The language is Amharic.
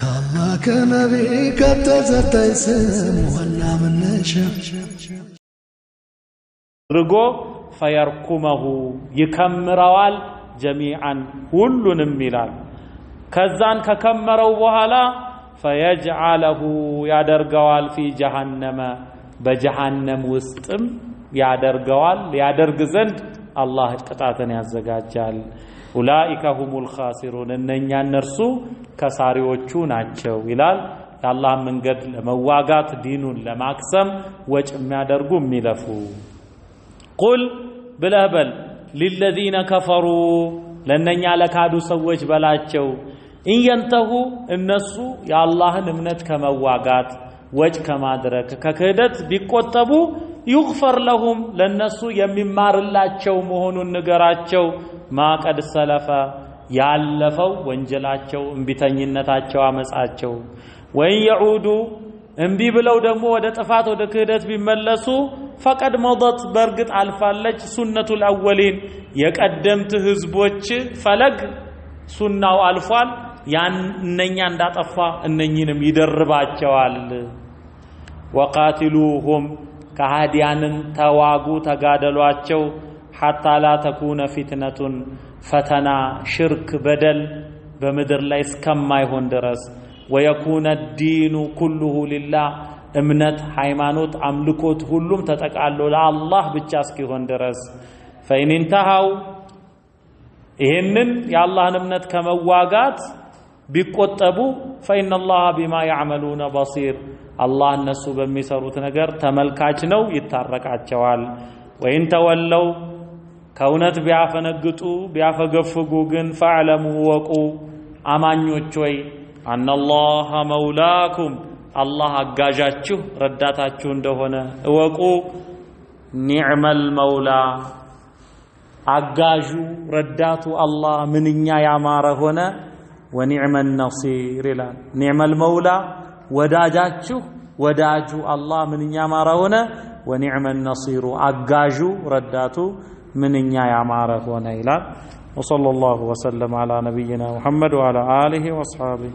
الله كنبي كتزتيسم ولا منشا رجو فيركمه يكمروال جميعا كلن ميلال كزان ككمروا بحالا فيجعله يادرغوال في جهنم بجهنم وسطم يادرغوال يادرغ زند الله قطعتن ያዘጋጃል أولئك هم الخاسرون እነኛ እነርሱ ከሳሪዎቹ ናቸው ይላል የአላህ መንገድ ለመዋጋት ዲኑን ለማክሰም ወጭ የሚያደርጉ የሚለፉ قل بلهبل للذين كفروا ለነኛ ለካዱ ሰዎች በላቸው إن ينتهوا እነሱ የአላህን እምነት ከመዋጋት ወጭ ከማድረግ ከክህደት ቢቆጠቡ يغفر لهم ለነሱ የሚማርላቸው መሆኑን ንገራቸው ما قد سلف ያለፈው ወንጀላቸው እንቢተኝነታቸው አመጻቸው ወይ يعودوا እንቢ ብለው ደግሞ ወደ ጥፋት ወደ ክህደት ቢመለሱ فقد مضت በርግጥ አልፋለች ሱነቱ الأولين የቀደምት ህዝቦች ፈለግ ሱናው አልፏል ያንኛ እንዳጠፋ እነኚንም ይደርባቸዋል وقاتلوهم ከሃዲያንን ተዋጉ ተጋደሏቸው حتى لا تكون فتنة فتنا شرك بدل بمدر لا እስከማይሆን ድረስ ويكون الدين كله لله እምነት ሃይማኖት አምልኮት ሁሉም ተጠቃሎ ለአላህ ብቻ እስኪሆን ድረስ فإن انتهوا ይሄንን የአላህን እምነት ከመዋጋት ቢቆጠቡ فإن الله بما يعملون بصير الله እነሱ በሚሰሩት ነገር ተመልካች ነው ይታረቃቸዋል وإن تولوا ከእውነት ቢያፈነግጡ ቢያፈገፍጉ ግን فاعلموا وقوا አማኞች ሆይ ان الله مولاكم الله አጋዣችሁ ረዳታችሁ እንደሆነ እወቁ نعم المولى አጋዡ ረዳቱ አላህ ምንኛ ያማረ ሆነ ونعم النصير ይላል نعم المولى ወዳጃችሁ ወዳጁ አላህ ምንኛ ያማረ ሆነ ونعم النصير አጋዡ ረዳቱ منኛ ያማረ ሆነ ይላል وصلى الله وسلم على نبينا محمد وعلى آله وأصحابه